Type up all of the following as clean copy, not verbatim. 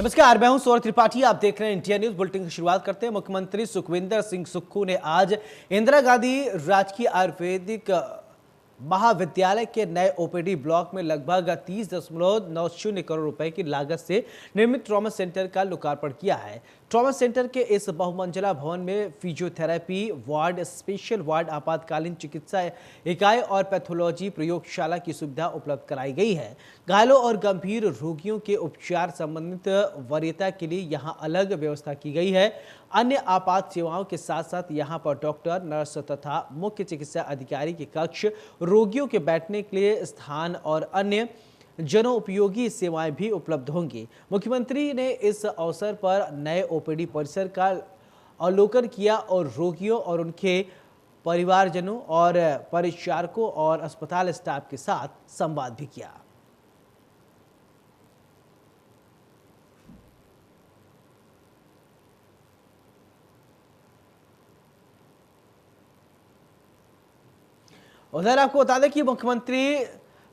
नमस्कार, मैं हूं सौरभ त्रिपाठी। आप देख रहे हैं इंडिया न्यूज बुलेटिन की शुरुआत करते हैं। मुख्यमंत्री सुखविंदर सिंह सुक्खू ने आज इंदिरा गांधी राजकीय आयुर्वेदिक महाविद्यालय के नए ओपीडी ब्लॉक में लगभग 30.90 करोड़ रुपए की लागत से निर्मित ट्रॉमा सेंटर का लोकार्पण किया है। ट्रॉमा सेंटर के इस बहुमंजिला भवन में फिजियोथेरेपी वार्ड, स्पेशल वार्ड, आपातकालीन चिकित्सा इकाई और पैथोलॉजी प्रयोगशाला की सुविधा उपलब्ध कराई गई है। घायलों और गंभीर रोगियों के उपचार संबंधित वरीयता के लिए यहां अलग व्यवस्था की गई है। अन्य आपात सेवाओं के साथ साथ यहां पर डॉक्टर, नर्स तथा मुख्य चिकित्सा अधिकारी के कक्ष, रोगियों के बैठने के लिए स्थान और अन्य जनोपयोगी सेवाएं भी उपलब्ध होंगी। मुख्यमंत्री ने इस अवसर पर नए ओपीडी परिसर का अवलोकन किया और रोगियों और उनके परिवारजनों और परिचारकों और अस्पताल स्टाफ के साथ संवाद भी किया। उधर आपको बता दें कि मुख्यमंत्री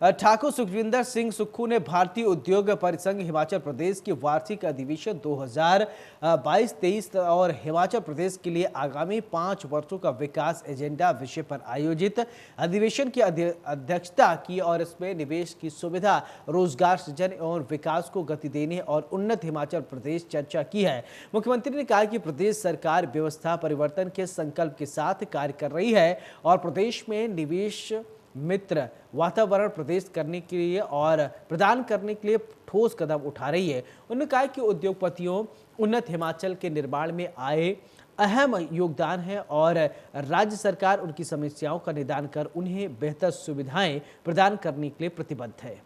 ठाकुर सुखविंदर सिंह सुक्खू ने भारतीय उद्योग परिसंघ हिमाचल प्रदेश के वार्षिक अधिवेशन 2022-23 और हिमाचल प्रदेश के लिए आगामी 5 वर्षों का विकास एजेंडा विषय पर आयोजित अधिवेशन की अध्यक्षता की और इसमें निवेश की सुविधा, रोजगार सृजन और विकास को गति देने और उन्नत हिमाचल प्रदेश चर्चा की है। मुख्यमंत्री ने कहा कि प्रदेश सरकार व्यवस्था परिवर्तन के संकल्प के साथ कार्य कर रही है और प्रदेश में निवेश मित्र वातावरण प्रदेश करने के लिए और प्रदान करने के लिए ठोस कदम उठा रही है। उन्होंने कहा कि उद्योगपतियों उन्नत हिमाचल के निर्माण में आए अहम योगदान है और राज्य सरकार उनकी समस्याओं का निदान कर उन्हें बेहतर सुविधाएं प्रदान करने के लिए प्रतिबद्ध है।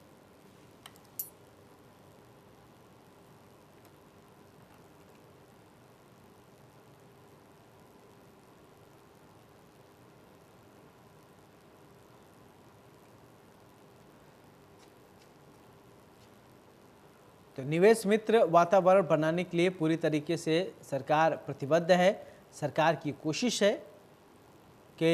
तो निवेश मित्र वातावरण बनाने के लिए पूरी तरीके से सरकार प्रतिबद्ध है। सरकार की कोशिश है कि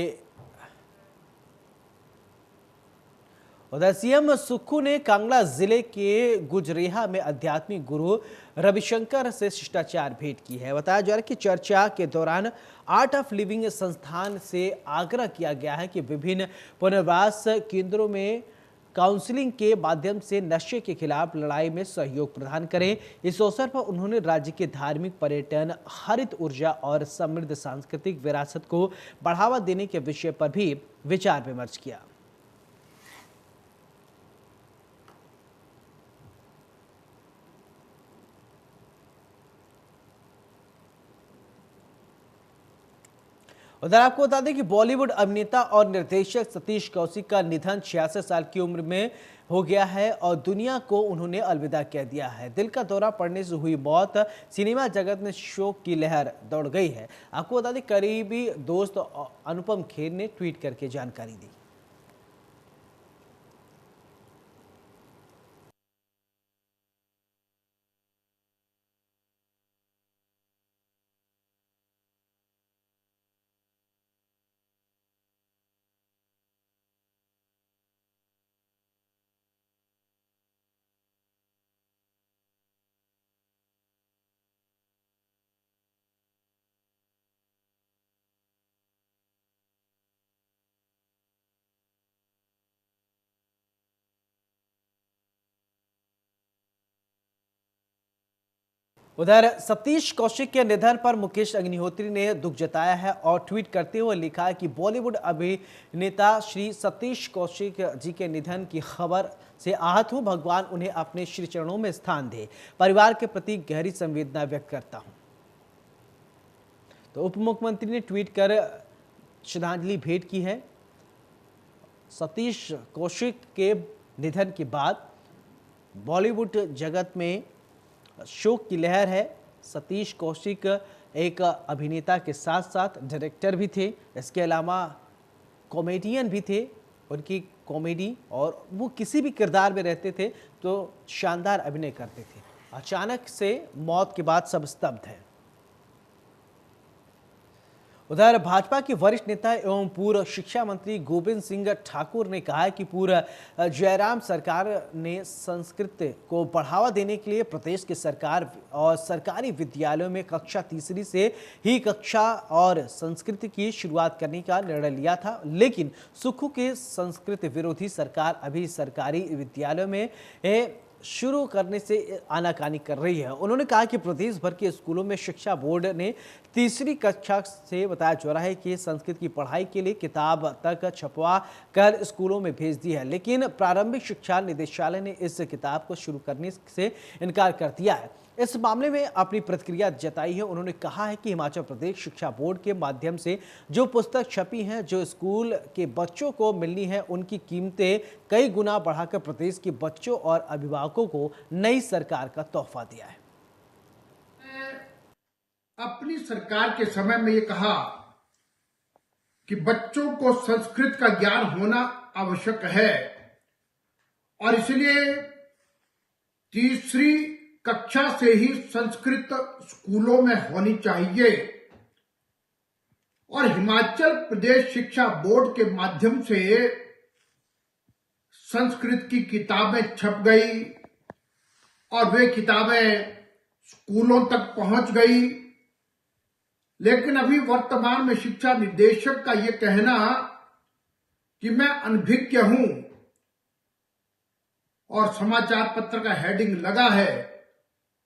उधर सीएम सुक्खू ने कांगड़ा जिले के गुजरेहा में आध्यात्मिक गुरु रविशंकर से शिष्टाचार भेंट की है। बताया जा रहा है कि चर्चा के दौरान आर्ट ऑफ लिविंग संस्थान से आग्रह किया गया है कि विभिन्न पुनर्वास केंद्रों में काउंसलिंग के माध्यम से नशे के खिलाफ लड़ाई में सहयोग प्रदान करें। इस अवसर पर उन्होंने राज्य के धार्मिक, पर्यटन, हरित ऊर्जा और समृद्ध सांस्कृतिक विरासत को बढ़ावा देने के विषय पर भी विचार विमर्श किया। उधर आपको बता दें कि बॉलीवुड अभिनेता और निर्देशक सतीश कौशिक का निधन 66 साल की उम्र में हो गया है और दुनिया को उन्होंने अलविदा कह दिया है। दिल का दौरा पड़ने से हुई मौत सिनेमा जगत में शोक की लहर दौड़ गई है। आपको बता दें करीबी दोस्त अनुपम खेर ने ट्वीट करके जानकारी दी। उधर सतीश कौशिक के निधन पर मुकेश अग्निहोत्री ने दुख जताया है और ट्वीट करते हुए लिखा है कि बॉलीवुड अभिनेता श्री सतीश कौशिक जी के निधन की खबर से आहत हूं। भगवान उन्हें अपने श्री चरणों में स्थान दे। परिवार के प्रति गहरी संवेदना व्यक्त करता हूं। तो उप मुख्यमंत्री ने ट्वीट कर श्रद्धांजलि भेंट की है। सतीश कौशिक के निधन के बाद बॉलीवुड जगत में शोक की लहर है। सतीश कौशिक एक अभिनेता के साथ साथ डायरेक्टर भी थे, इसके अलावा कॉमेडियन भी थे। उनकी कॉमेडी और वो किसी भी किरदार में रहते थे तो शानदार अभिनय करते थे। अचानक से मौत के बाद सब स्तब्ध है। उधर भाजपा के वरिष्ठ नेता एवं पूर्व शिक्षा मंत्री गोविंद सिंह ठाकुर ने कहा है कि पूर्व जयराम सरकार ने संस्कृत को बढ़ावा देने के लिए प्रदेश के सरकार और सरकारी विद्यालयों में कक्षा तीसरी से ही कक्षा और संस्कृत की शुरुआत करने का निर्णय लिया था, लेकिन सुक्खू के संस्कृत विरोधी सरकार अभी सरकारी विद्यालयों में शुरू करने से आनाकानी कर रही है। उन्होंने कहा कि प्रदेश भर के स्कूलों में शिक्षा बोर्ड ने तीसरी कक्षा से बताया जा रहा है कि संस्कृत की पढ़ाई के लिए किताब तक छपवा कर स्कूलों में भेज दी है, लेकिन प्रारंभिक शिक्षा निदेशालय ने इस किताब को शुरू करने से इनकार कर दिया है। इस मामले में अपनी प्रतिक्रिया जताई है। उन्होंने कहा है कि हिमाचल प्रदेश शिक्षा बोर्ड के माध्यम से जो पुस्तक छपी हैं, जो स्कूल के बच्चों को मिलनी है, उनकी कीमतें कई गुना बढ़ाकर प्रदेश के बच्चों और अभिभावकों को नई सरकार का तोहफा दिया है। अपनी सरकार के समय में ये कहा कि बच्चों को संस्कृत का ज्ञान होना आवश्यक है और इसलिए तीसरी कक्षा से ही संस्कृत स्कूलों में होनी चाहिए और हिमाचल प्रदेश शिक्षा बोर्ड के माध्यम से संस्कृत की किताबें छप गई और वे किताबें स्कूलों तक पहुंच गई। लेकिन अभी वर्तमान में शिक्षा निदेशक का यह कहना कि मैं अनभिज्ञ हूं और समाचार पत्र का हेडिंग लगा है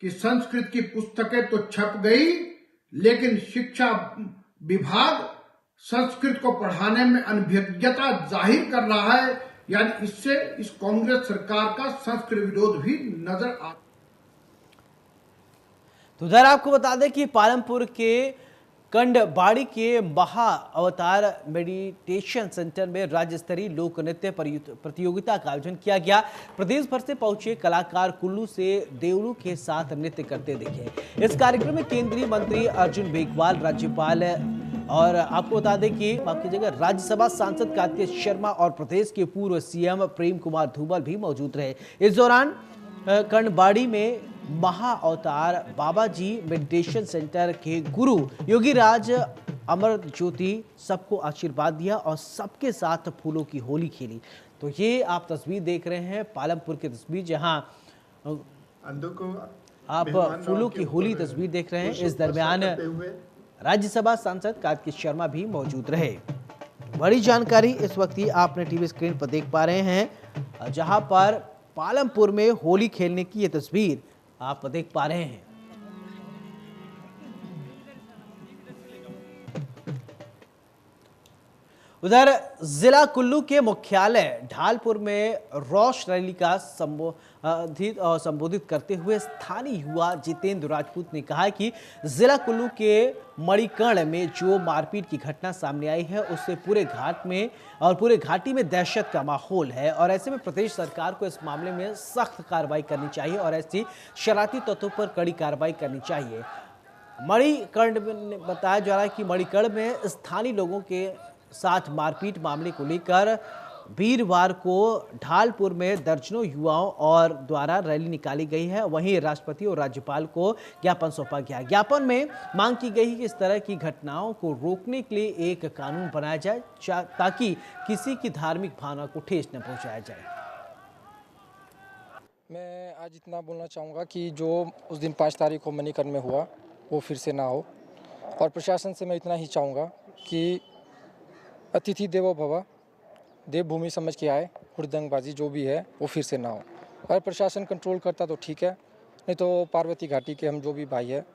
कि संस्कृत की पुस्तकें तो छप गई, लेकिन शिक्षा विभाग संस्कृत को पढ़ाने में अनभिज्ञता जाहिर कर रहा है। यानी इससे इस कांग्रेस सरकार का संस्कृत विरोध भी नजर आ। तो उधर आपको बता दें कि पालमपुर के कंडबाड़ी के महा अवतार मेडिटेशन सेंटर में राज्य स्तरीय लोक नृत्य प्रतियोगिता का आयोजन किया गया। प्रदेश भर से पहुंचे कलाकार कुल्लू से देवलू के साथ नृत्य करते दिखे। इस कार्यक्रम में केंद्रीय मंत्री अर्जुन मेघवाल, राज्यपाल और आपको बता दें कि आपकी जगह राज्यसभा सांसद कार्तिकेय शर्मा और प्रदेश के पूर्व सीएम प्रेम कुमार धूमल भी मौजूद रहे। इस दौरान कंडबाड़ी में महा अवतार बाबा जी मेडिटेशन सेंटर के गुरु योगी राज अमर ज्योति सबको आशीर्वाद दिया और सबके साथ फूलों की होली खेली। तो ये आप तस्वीर देख रहे हैं पालमपुर की तस्वीर, जहां आप फूलों की होली तस्वीर देख रहे हैं। इस दरमियान राज्यसभा सांसद कार्तिकेय शर्मा भी मौजूद रहे। बड़ी जानकारी इस वक्त ही आपने टीवी स्क्रीन पर देख पा रहे हैं, जहां पर पालमपुर में होली खेलने की ये तस्वीर आप देख पा रहे हैं। उधर जिला कुल्लू के मुख्यालय ढालपुर में रोष रैली का संबोधित करते हुए स्थानीय युवा जितेंद्र राजपूत ने कहा कि जिला कुल्लू के मणिकर्ण में जो मारपीट की घटना सामने आई है, उससे पूरे घाट में और पूरे घाटी में दहशत का माहौल है और ऐसे में प्रदेश सरकार को इस मामले में सख्त कार्रवाई करनी चाहिए और ऐसी शरारती तत्वों पर कड़ी कार्रवाई करनी चाहिए। मणिकर्ण में बताया जा रहा है कि मणिकर्ण में स्थानीय लोगों के साथ मारपीट मामले को लेकर वीरवार को ढालपुर में दर्जनों युवाओं और द्वारा रैली निकाली गई है। वहीं राष्ट्रपति और राज्यपाल को ज्ञापन सौंपा गया। ज्ञापन में मांग की गई कि इस तरह की घटनाओं को रोकने के लिए एक कानून बनाया जाए ताकि किसी की धार्मिक भावना को ठेस न पहुंचाया जाए। मैं आज इतना बोलना चाहूँगा कि जो उस दिन 5 तारीख को मणिकर्ण में हुआ वो फिर से ना हो और प्रशासन से मैं इतना ही चाहूँगा कि अतिथि देवो भव, देवभूमि समझ के आए, हुड़दंगबाजी जो भी है वो फिर से ना हो। अगर प्रशासन कंट्रोल करता तो ठीक है, नहीं तो पार्वती घाटी के हम जो भी भाई है,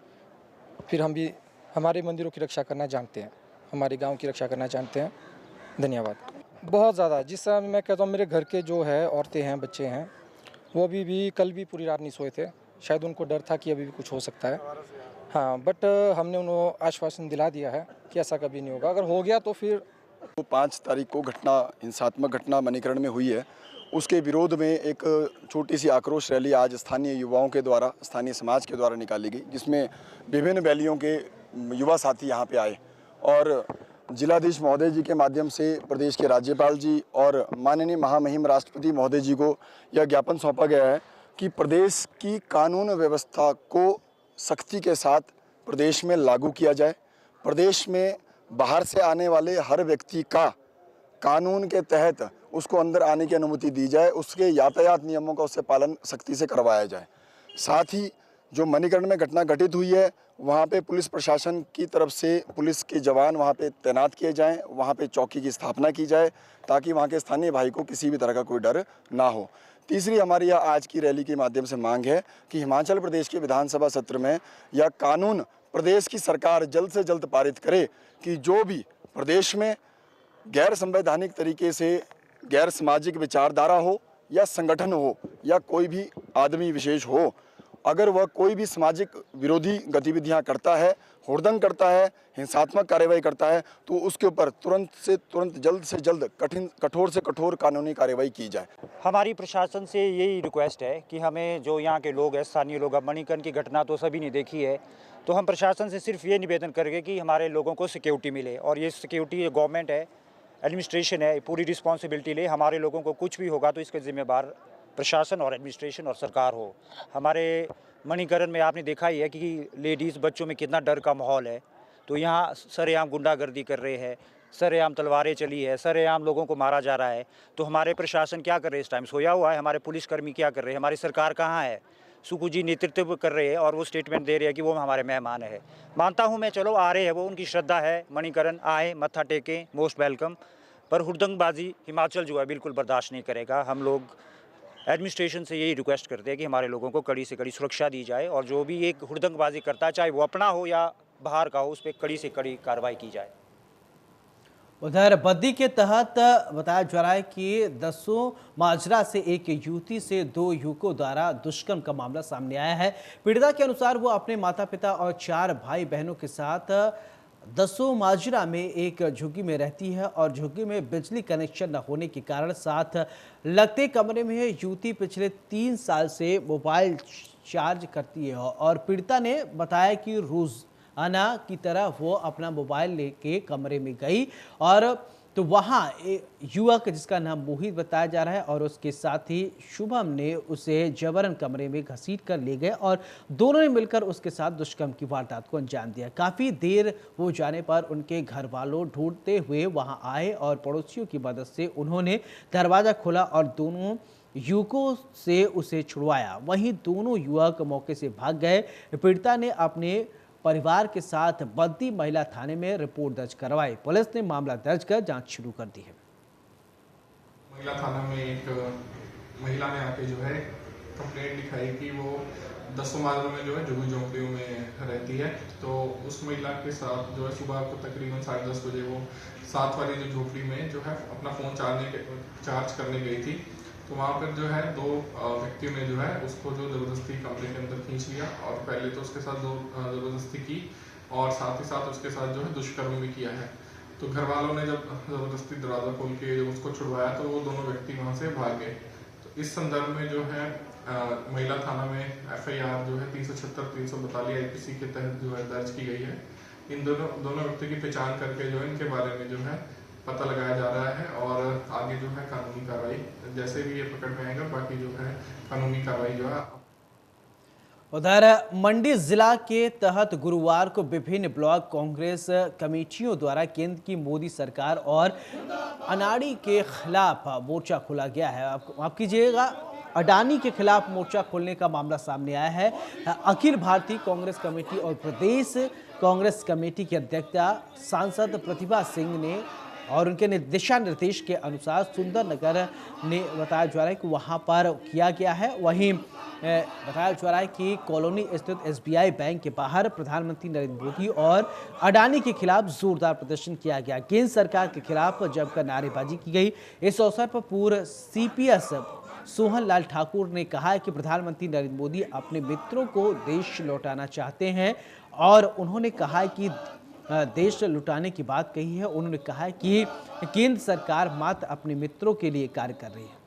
फिर हम भी हमारे मंदिरों की रक्षा करना जानते हैं, हमारे गांव की रक्षा करना जानते हैं। धन्यवाद। बहुत ज़्यादा, जिस समय मैं कहता हूँ मेरे घर के जो है औरतें हैं, बच्चे हैं, वो अभी भी कल भी पूरी रात नहीं सोए थे। शायद उनको डर था कि अभी भी कुछ हो सकता है। हाँ, बट हमने उन्हें आश्वासन दिला दिया है कि ऐसा कभी नहीं होगा। अगर हो गया तो फिर 5 तारीख को हिंसात्मक घटना मणिकर्ण में हुई है, उसके विरोध में एक छोटी सी आक्रोश रैली आज स्थानीय युवाओं के द्वारा, स्थानीय समाज के द्वारा निकाली गई, जिसमें विभिन्न वैलियों के युवा साथी यहाँ पे आए और जिलाधीश महोदय जी के माध्यम से प्रदेश के राज्यपाल जी और माननीय महामहिम राष्ट्रपति महोदय जी को यह ज्ञापन सौंपा गया है कि प्रदेश की कानून व्यवस्था को सख्ती के साथ प्रदेश में लागू किया जाए। प्रदेश में बाहर से आने वाले हर व्यक्ति का कानून के तहत उसको अंदर आने की अनुमति दी जाए, उसके यातायात नियमों का उससे पालन सख्ती से करवाया जाए। साथ ही जो मणिकर्ण में घटना घटित हुई है वहाँ पे पुलिस प्रशासन की तरफ से पुलिस के जवान वहाँ पे तैनात किए जाएं, वहाँ पे चौकी की स्थापना की जाए ताकि वहाँ के स्थानीय भाई को किसी भी तरह का कोई डर ना हो। तीसरी हमारी यह आज की रैली के माध्यम से मांग है कि हिमाचल प्रदेश के विधानसभा सत्र में यह कानून प्रदेश की सरकार जल्द से जल्द पारित करे कि जो भी प्रदेश में गैर संवैधानिक तरीके से गैर सामाजिक विचारधारा हो या संगठन हो या कोई भी आदमी विशेष हो, अगर वह कोई भी सामाजिक विरोधी गतिविधियां करता है, हुड़दंग करता है, हिंसात्मक कार्रवाई करता है, तो उसके ऊपर तुरंत जल्द से जल्द कठोर से कठोर कानूनी कार्रवाई की जाए। हमारी प्रशासन से यही रिक्वेस्ट है कि हमें जो यहाँ के लोग हैं, स्थानीय लोग, अब मणिकर्ण की घटना तो सभी ने देखी है, तो हम प्रशासन से सिर्फ ये निवेदन करेंगे कि हमारे लोगों को सिक्योरिटी मिले, और ये सिक्योरिटी गवर्नमेंट है, एडमिनिस्ट्रेशन है, पूरी रिस्पॉन्सिबिलिटी ले। हमारे लोगों को कुछ भी होगा तो इसके जिम्मेदार प्रशासन और एडमिनिस्ट्रेशन और सरकार हो। हमारे मणिकर्ण में आपने देखा ही है कि लेडीज़ बच्चों में कितना डर का माहौल है, तो यहाँ सरेआम गुंडागर्दी कर रहे हैं, सरेआम तलवारें चली है, सरेआम लोगों को मारा जा रहा है। तो हमारे प्रशासन क्या कर रहे हैं? इस टाइम सोया हुआ है। हमारे पुलिसकर्मी क्या कर रहे हैं? हमारी सरकार कहाँ है? सुक्खू जी नेतृत्व कर रहे हैं और वो स्टेटमेंट दे रहे हैं कि वो हमारे मेहमान है। मानता हूँ मैं, चलो आ रहे हैं, वो उनकी श्रद्धा है, मणिकर्ण आए, मत्था टेकें, मोस्ट वेलकम, पर हुड़दंगबाजी हिमाचल जो है बिल्कुल बर्दाश्त नहीं करेगा। हम लोग एडमिनिस्ट्रेशन से यही रिक्वेस्ट करते हैं कि हमारे लोगों को कड़ी से कड़ी सुरक्षा दी जाए, और जो भी एक हुड़दंगबाजी करता है, चाहे वो अपना हो या बाहर का हो, उस पर कड़ी से कड़ी कार्रवाई की जाए। उधर बद्दी के तहत बताया जा रहा है कि दसों माजरा से एक युवती से 2 युवकों द्वारा दुष्कर्म का मामला सामने आया है। पीड़िता के अनुसार वो अपने माता पिता और 4 भाई बहनों के साथ दसों माजरा में एक झुग्गी में रहती है, और झुग्गी में बिजली कनेक्शन न होने के कारण साथ लगते कमरे में युवती पिछले 3 साल से मोबाइल चार्ज करती है, और पीड़िता ने बताया कि रोजाना की तरह वो अपना मोबाइल लेके कमरे में गई, और तो वहाँ एक युवक जिसका नाम मोहित बताया जा रहा है और उसके साथी शुभम ने उसे जबरन कमरे में घसीट कर ले गए, और दोनों ने मिलकर उसके साथ दुष्कर्म की वारदात को अंजाम दिया। काफ़ी देर हो जाने पर उनके घर वालों ढूंढते हुए वहां आए, और पड़ोसियों की मदद से उन्होंने दरवाज़ा खोला और दोनों युवकों से उसे छुड़वाया। वहीं दोनों युवक मौके से भाग गए। पीड़िता ने अपने परिवार के साथ बद्दी महिला थाने में रिपोर्ट दर्ज करवाई। पुलिस ने मामला दर्ज कर जांच शुरू कर दी है। महिला थाना में एक महिला ने आके जो है कंप्लेंट लिखाई कि वो दसों माजरों में जो है झुग्गी झोंपड़ियों में रहती है। तो उस महिला के साथ जो है सुबह को तकरीबन 10:30 बजे वो साथ वाली जो झोपड़ी में जो है अपना फोन चार्ज करने गई थी। तो वहाँ पर जो है 2 व्यक्तियों ने जो है उसको जो जबरदस्ती कमरे के अंदर खींच लिया, और पहले तो उसके साथ जबरदस्ती की और साथ ही साथ उसके साथ जो है दुष्कर्म भी किया है। तो घर वालों ने जब जबरदस्ती दरवाजा खोल के उसको छुड़वाया तो वो दोनों व्यक्ति वहाँ से भाग गए। तो इस संदर्भ में जो है महिला थाना में FIR जो है 376-342 IPC के तहत जो है दर्ज की गई है। इन दोनों व्यक्तियों की पहचान करके जो है इनके बारे में जो है पता लगाया जा रहा है, और आगे जो है कानूनी कार्रवाई जैसे भी ये पकड़ में आएगा, बाकी जो है कानूनी कार्रवाई जो है। उधर मंडी जिला के तहत गुरुवार को विभिन्न ब्लॉक कांग्रेस कमेटियों द्वारा केंद्र की मोदी सरकार और अनाड़ी के खिलाफ मोर्चा खोला गया है। आप कीजिएगा, अडानी के खिलाफ मोर्चा खोलने का मामला सामने आया है। अखिल भारतीय कांग्रेस कमेटी और प्रदेश कांग्रेस कमेटी की अध्यक्षा सांसद प्रतिभा सिंह ने और उनके दिशा निर्देश के अनुसार सुंदरनगर ने बताया जा रहा है कि वहां पर किया गया है। वहीं बताया जा रहा है कि कॉलोनी स्थित SBI बैंक के बाहर प्रधानमंत्री नरेंद्र मोदी और अडानी के खिलाफ जोरदार प्रदर्शन किया गया। केंद्र सरकार के खिलाफ जमकर नारेबाजी की गई। इस अवसर पर पूर्व CPS सोहन लाल ठाकुर ने कहा कि प्रधानमंत्री नरेंद्र मोदी अपने मित्रों को देश लौटाना चाहते हैं, और उन्होंने कहा कि देश लुटाने की बात कही है। उन्होंने कहा कि केंद्र सरकार मात्र अपने मित्रों के लिए कार्य कर रही है।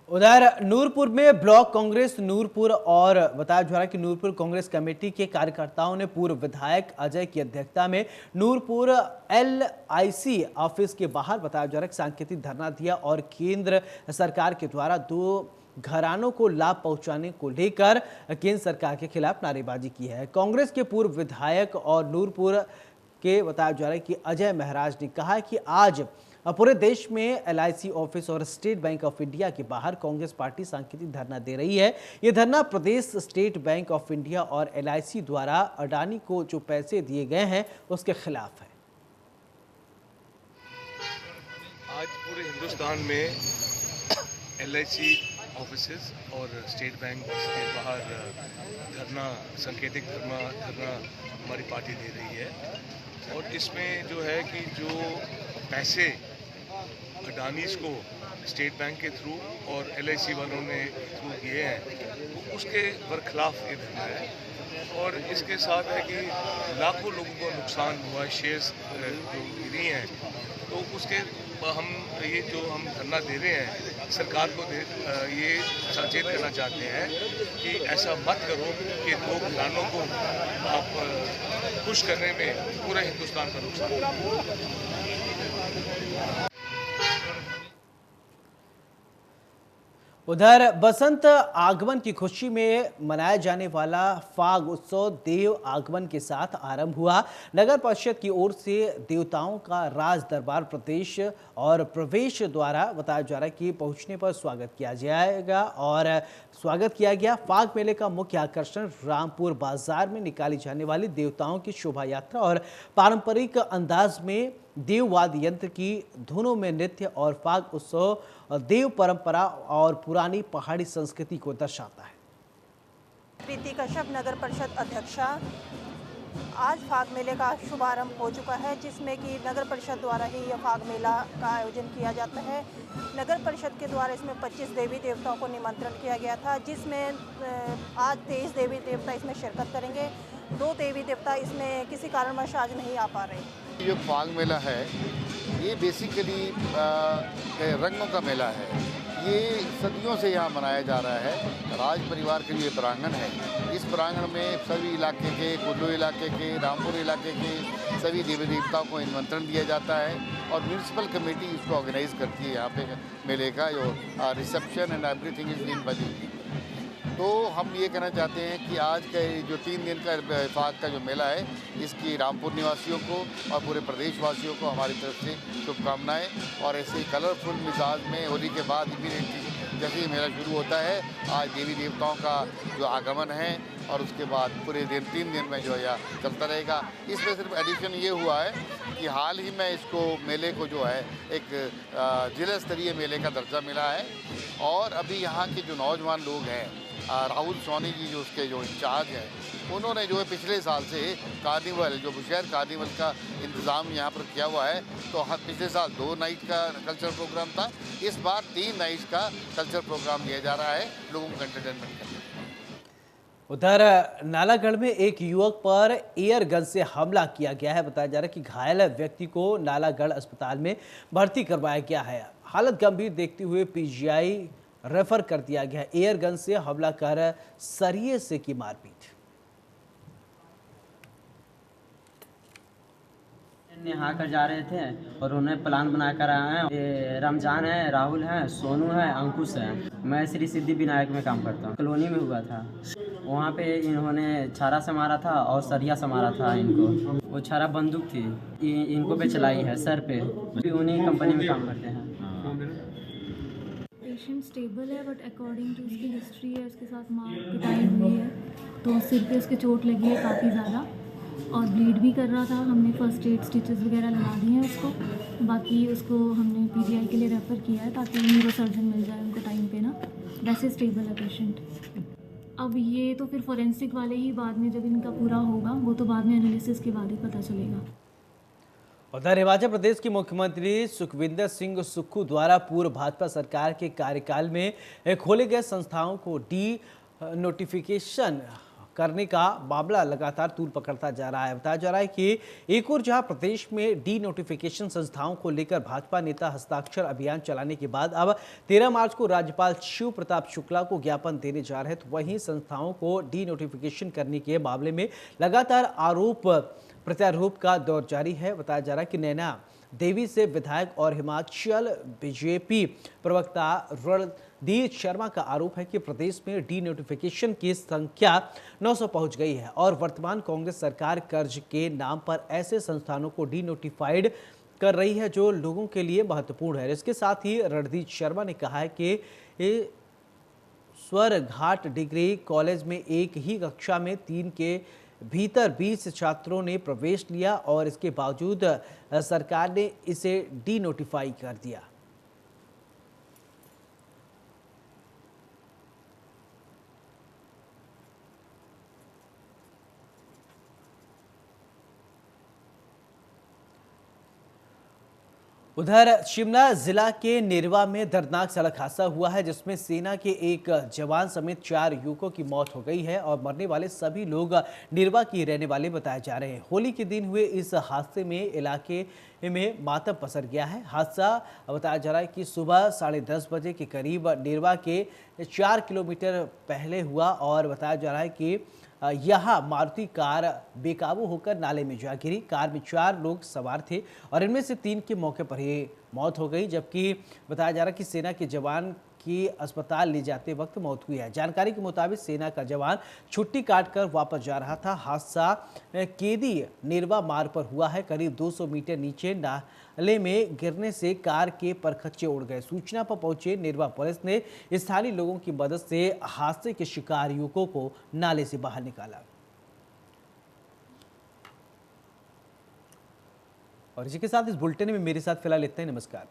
उधर नूरपुर में ब्लॉक कांग्रेस नूरपुर और बताया जा रहा है कि नूरपुर कांग्रेस कमेटी के कार्यकर्ताओं ने पूर्व विधायक अजय की अध्यक्षता में नूरपुर LIC ऑफिस के बाहर बताया जा रहा है कि सांकेतिक धरना दिया और केंद्र सरकार के द्वारा 2 घरानों को लाभ पहुंचाने को लेकर केंद्र सरकार के खिलाफ नारेबाजी की है। कांग्रेस के पूर्व विधायक और नूरपुर के बताया जा रहा है कि अजय महाराज ने कहा कि आज पूरे देश में LIC ऑफिस और स्टेट बैंक ऑफ इंडिया के बाहर कांग्रेस पार्टी सांकेतिक धरना दे रही है। ये धरना प्रदेश स्टेट बैंक ऑफ इंडिया और LIC द्वारा अडानी को जो पैसे दिए गए हैं उसके खिलाफ है। आज पूरे हिंदुस्तान में LIC ऑफिसेज और स्टेट बैंक के बाहर धरना सांकेतिक धरना हमारी पार्टी दे रही है और इसमें जो है कि जो पैसे अडानीज को स्टेट बैंक के थ्रू और LIC वालों ने थ्रू दिए हैं तो उसके बरखिलाफ ये धरना है। और इसके साथ है कि लाखों लोगों को नुकसान हुआ, शेयर्स जो गिरी हैं, तो उसके हम ये जो हम धरना दे रहे हैं सरकार को ये सचेत करना चाहते हैं कि ऐसा मत करो कि 2 घरानों को आप खुश करने में पूरे हिंदुस्तान का नुकसान हो। उधर बसंत आगमन की खुशी में मनाया जाने वाला फाग उत्सव देव आगमन के साथ आरंभ हुआ। नगर परिषद की ओर से देवताओं का राज दरबार प्रदेश और प्रवेश द्वारा बताया जा रहा है कि पहुंचने पर स्वागत किया जाएगा और स्वागत किया गया। फाग मेले का मुख्य आकर्षण रामपुर बाजार में निकाली जाने वाली देवताओं की शोभा यात्रा और पारंपरिक अंदाज में देववाद्य यंत्र की धुनों में नृत्य और फाग उत्सव देव परंपरा और पुरानी पहाड़ी संस्कृति को दर्शाता है। प्रीति कश्यप नगर परिषद अध्यक्षा, आज फाग मेले का शुभारंभ हो चुका है जिसमें कि नगर परिषद द्वारा ही यह फाग मेला का आयोजन किया जाता है। नगर परिषद के द्वारा इसमें 25 देवी देवताओं को निमंत्रण किया गया था जिसमें आज 23 देवी देवता इसमें शिरकत करेंगे। 2 देवी देवता इसमें किसी कारणवश आज नहीं आ पा रहे। जो फाग मेला है ये बेसिकली रंगों का मेला है। ये सदियों से यहाँ मनाया जा रहा है। राज परिवार के लिए प्रांगण है। इस प्रांगण में सभी इलाके के, कुल्लू इलाके के, रामपुर इलाके के सभी देवी देवताओं को निमंत्रण दिया जाता है और म्यूनसिपल कमेटी इसको ऑर्गेनाइज करती है। यहाँ पे मेले का जो reception and everything is in बजी। तो हम ये कहना चाहते हैं कि आज का जो 3 दिन का फाग का जो मेला है इसकी रामपुर निवासियों को और पूरे प्रदेशवासियों को हमारी तरफ से शुभकामनाएं। और ऐसे कलरफुल मिजाज में होली के बाद इमीडिएटली जैसे ही मेला शुरू होता है आज देवी देवताओं का जो आगमन है और उसके बाद पूरे दिन 3 दिन में जो है चलता रहेगा। इसमें सिर्फ एडिशन ये हुआ है कि हाल ही में इसको मेले को जो है एक जिला स्तरीय मेले का दर्जा मिला है। और अभी यहाँ के जो नौजवान लोग हैं, राहुल सोनी जी जो उसके जो इंचार्ज हैं, उन्होंने जो है पिछले साल से कार्निवल जो बुशहर कार्निवल का इंतज़ाम यहाँ पर किया हुआ है। तो पिछले साल 2 नाइट का कल्चर प्रोग्राम था, इस बार 3 नाइट्स का कल्चर प्रोग्राम दिया जा रहा है लोगों को एंटरटेनमेंट करने। उधर नालागढ़ में एक युवक पर एयर गन से हमला किया गया है। बताया जा रहा है कि घायल व्यक्ति को नालागढ़ अस्पताल में भर्ती करवाया गया है। हालत गंभीर देखते हुए PGI रेफर कर दिया गया है। एयर गन से हमला कर सरिये से की मारपीट। नहा कर जा रहे थे और उन्हें प्लान बना कर आए हैं। ये रमजान है, राहुल है, सोनू है, अंकुश है। मैं श्री सिद्धि विनायक में काम करता हूँ। कॉलोनी में हुआ था। वहाँ पे इन्होंने छारा से मारा था और सरिया से मारा था इनको। वो छारा बंदूक थी, इनको पे चलाई है सर पे। उन्हीं कंपनी में काम करते हैं। पेशेंट स्टेबल है बट अकॉर्डिंग टू उसकी हिस्ट्री है उसके साथ मार पिटाई हुई है तो सिर पे उसके चोट लगी है काफ़ी ज़्यादा और ब्लीड भी कर रहा था। हमने फर्स्ट एड स्टिचेस वगैरह लगा दिए हैं उसको। बाकी उसको हमने PGI के लिए रेफ़र किया है ताकि न्यूरो सर्जन मिल जाए उनको टाइम पे ना। वैसे स्टेबल है पेशेंट। अब ये तो फिर फोरेंसिक वाले ही बाद में जब इनका पूरा होगा वो तो बाद में एनालिसिस के बाद ही पता चलेगा। उधर हिमाचल प्रदेश के मुख्यमंत्री सुखविंदर सिंह सुक्खू द्वारा पूर्व भाजपा सरकार के कार्यकाल में खोले गए संस्थाओं को डी नोटिफिकेशन करने का मामला लगातार तूल पकड़ता जा रहा है। बताया जा रहा है कि एक और जहां प्रदेश में डी नोटिफिकेशन संस्थाओं को लेकर भाजपा नेता हस्ताक्षर अभियान चलाने के बाद अब 13 मार्च को राज्यपाल शिव प्रताप शुक्ला को ज्ञापन देने जा रहे हैं, तो वहीं संस्थाओं को डी नोटिफिकेशन करने के मामले में लगातार आरोप प्रत्यारोप का दौर जारी है। बताया जा रहा है कि नैना देवी से विधायक और हिमाचल बीजेपी प्रवक्ता रणधीर शर्मा का आरोप है कि प्रदेश में डी नोटिफिकेशन की संख्या 900 पहुंच गई है और वर्तमान कांग्रेस सरकार कर्ज के नाम पर ऐसे संस्थानों को डी नोटिफाइड कर रही है जो लोगों के लिए महत्वपूर्ण है। इसके साथ ही रणधीर शर्मा ने कहा है कि स्वर घाट डिग्री कॉलेज में एक ही कक्षा में 3 के भीतर 20 छात्रों ने प्रवेश लिया और इसके बावजूद सरकार ने इसे डी नोटिफाई कर दिया। उधर शिमला जिला के नेरवा में दर्दनाक सड़क हादसा हुआ है, जिसमें सेना के एक जवान समेत 4 युवकों की मौत हो गई है और मरने वाले सभी लोग नेरवा के रहने वाले बताए जा रहे हैं। होली के दिन हुए इस हादसे में इलाके में मातम पसर गया है। हादसा बताया जा रहा है कि सुबह 10:30 बजे के करीब नेरवा के 4 किलोमीटर पहले हुआ और बताया जा रहा है कि यहाँ मारुति कार बेकाबू होकर नाले में जा गिरी। कार में 4 लोग सवार थे और इनमें से 3 की मौके पर ही मौत हो गई, जबकि बताया जा रहा है कि सेना के जवान की अस्पताल ले जाते वक्त मौत हुई है। जानकारी के मुताबिक सेना का जवान छुट्टी काटकर वापस जा रहा था। हादसा केदी नेरवा मार्ग पर हुआ है। करीब 200 मीटर नीचे नाले में गिरने से कार के परखच्चे उड़ गए। सूचना पर पहुंचे नेरवा पुलिस ने स्थानीय लोगों की मदद से हादसे के शिकार युवकों को नाले से बाहर निकाला। और इसी के साथ इस बुलेटिन में मेरे साथ फिलहाल इतना ही। नमस्कार।